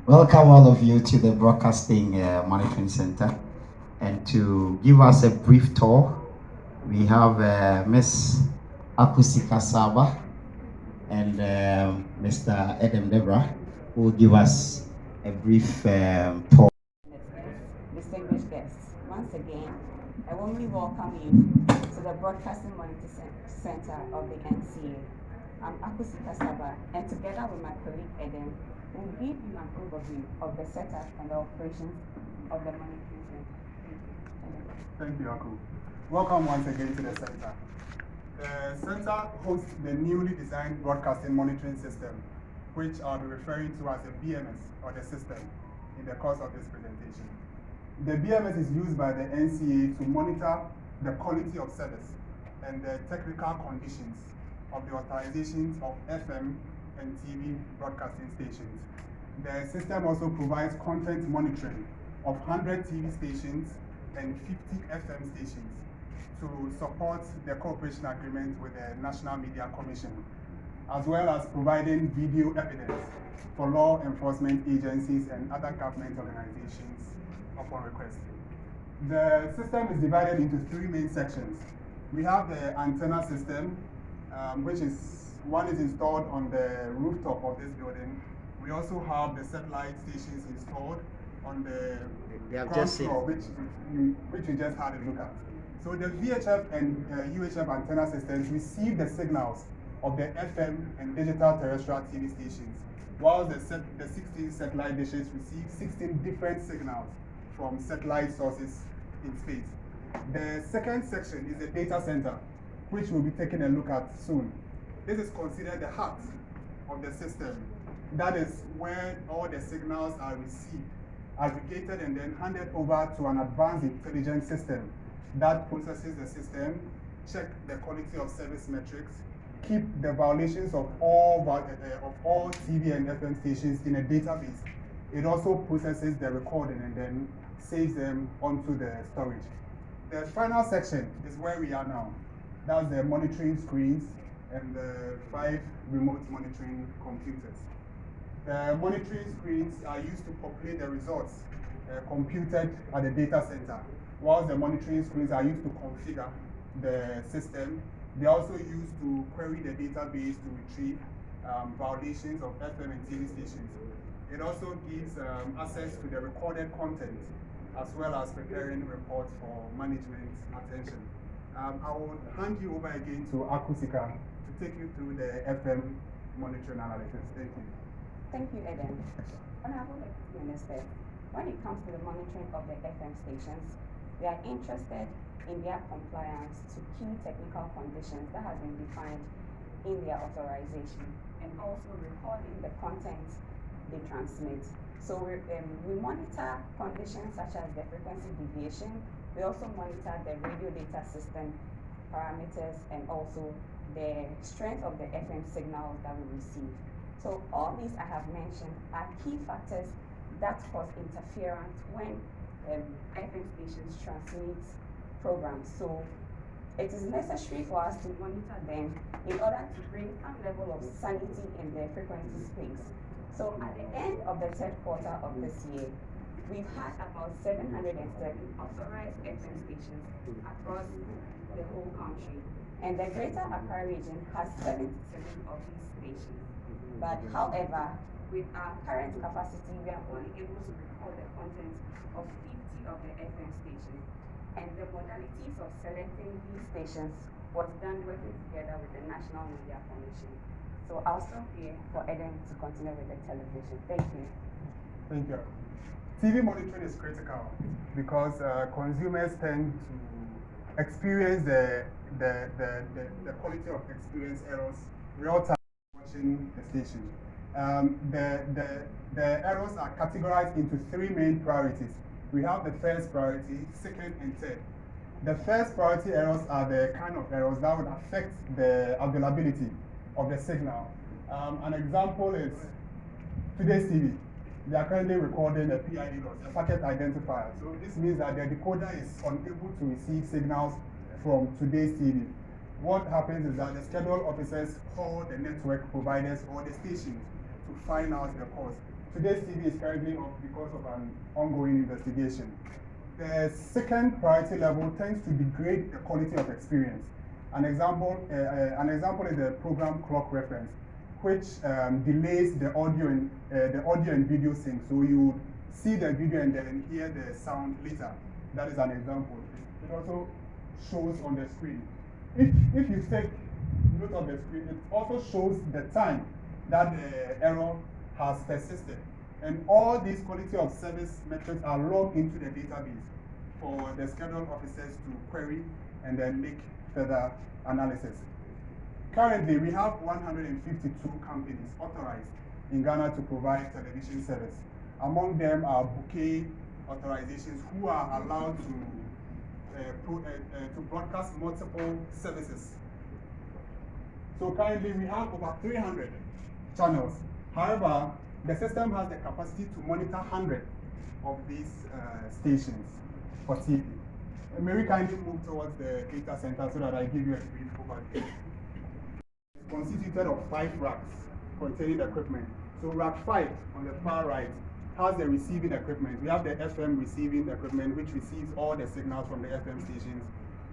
Welcome all of you to the Broadcasting Monitoring Center. And to give us a brief tour, we have Miss Akusika Saba and Mr. Edem Debra, who will give us a brief tour. Distinguished guests, once again, I warmly welcome you to the Broadcasting Monitoring Center of the NCA. I'm Akusika Saba, and together with my colleague Eden, we'll give you an overview of the setup and the operations of the monitoring center. Thank you, Aku. Welcome once again to the center. The center hosts the newly designed broadcasting monitoring system, which I'll be referring to as the BMS, or the system, in the course of this presentation. The BMS is used by the NCA to monitor the quality of service and the technical conditions of the authorizations of FM and TV broadcasting stations. The system also provides content monitoring of 100 TV stations and 50 FM stations to support the cooperation agreement with the National Media Commission, as well as providing video evidence for law enforcement agencies and other government organizations upon request. The system is divided into three main sections. We have the antenna system, which is installed on the rooftop of this building. We also have the satellite stations installed on the ground floor, which we just had a look at. So the VHF and UHF antenna systems receive the signals of the FM and digital terrestrial TV stations, while the 16 satellite dishes receive 16 different signals from satellite sources in space. The second section is the data center, which we'll be taking a look at soon. This is considered the heart of the system. That is where all the signals are received, aggregated, and then handed over to an advanced intelligence system that processes the system, check the quality of service metrics, keep the violations of all TV and FM stations in a database. It also processes the recording and then saves them onto the storage. The final section is where we are now. That's the monitoring screens and the 5 remote monitoring computers. The monitoring screens are used to populate the results computed at the data center, whilst the monitoring screens are used to configure the system. They are also used to query the database to retrieve violations of FM and TV stations. It also gives access to the recorded content, as well as preparing reports for management attention. I will hand you over again to Akusika to take you through the FM monitoring analysis. Thank you. Thank you, Eden. Honorable Minister, when it comes to the monitoring of the FM stations, we are interested in their compliance to key technical conditions that have been defined in their authorization, and also recording the content they transmit. So we monitor conditions such as the frequency deviation. We also monitor the radio data system parameters and also the strength of the FM signals that we receive. So all these I have mentioned are key factors that cause interference when FM stations transmit programs. So it is necessary for us to monitor them in order to bring some level of sanity in the frequency space. So at the end of the third quarter of this year, we've had about 707 authorized FM stations across the whole country. And the Greater Accra region has 77 of these stations. But however, with our current capacity, we are only able to record the content of 50 of the FM stations. And the modalities of selecting these stations was done working together with the National Media Commission. So I'll stop here for Eden to continue with the television. Thank you. Thank you. TV monitoring is critical because consumers tend to experience the quality of experience errors real time watching the station. The errors are categorized into 3 main priorities. We have the first priority, second, and third. The first priority errors are the kind of errors that would affect the availability of the signal. An example is today's TV. They are currently recording a PID loss, a packet identifier. So this means that the decoder is unable to receive signals from today's TV. What happens is that the scheduled officers call the network providers or the stations to find out the cause. Today's TV is currently off because of an ongoing investigation. The second priority level tends to degrade the quality of experience. An example is the program clock reference, which delays the audio and video sync. So you see the video and then hear the sound later. That is an example. It also shows on the screen. If you take note of the screen, it also shows the time that the error has persisted. And all these quality of service metrics are logged into the database for the scheduled officers to query and then make further analysis. Currently, we have 152 companies authorized in Ghana to provide television service. Among them are bouquet authorizations who are allowed to broadcast multiple services. So currently, we have over 300 channels. However, the system has the capacity to monitor 100 of these stations for TV. And may we kindly move towards the data center so that I give you a brief overview. It's constituted of 5 racks containing equipment. So rack 5 on the far right has the receiving equipment. We have the FM receiving equipment, which receives all the signals from the FM stations.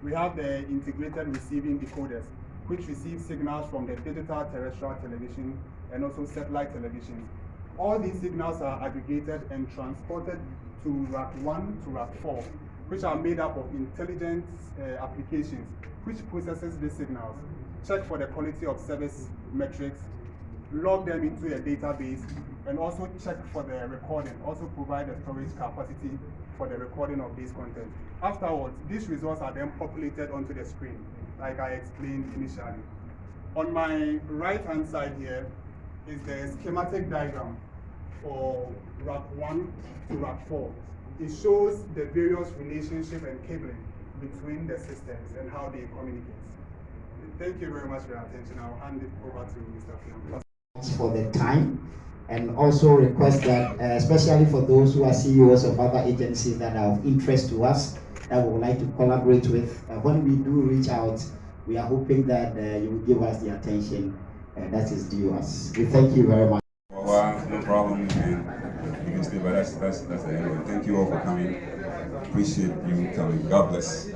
We have the integrated receiving decoders, which receive signals from the digital terrestrial television and also satellite television. All these signals are aggregated and transported to rack 1 to rack 4, which are made up of intelligent applications, which processes these signals, check for the quality of service metrics, log them into a database, and also check for the recording, also provide the storage capacity for the recording of this content. Afterwards, these results are then populated onto the screen, like I explained initially. On my right-hand side here is the schematic diagram for rack 1 to rack 4. It shows the various relationship and cabling between the systems and how they communicate. Thank you very much for your attention. I'll hand it over to Mr. Fiam. For the time, and also request that, especially for those who are CEOs of other agencies that are of interest to us, that we would like to collaborate with, when we do reach out, we are hoping that you will give us the attention that is due us. We thank you very much. Well, no problem, you can stay, but that's the end of it. Thank you all for coming. Appreciate you coming. God bless.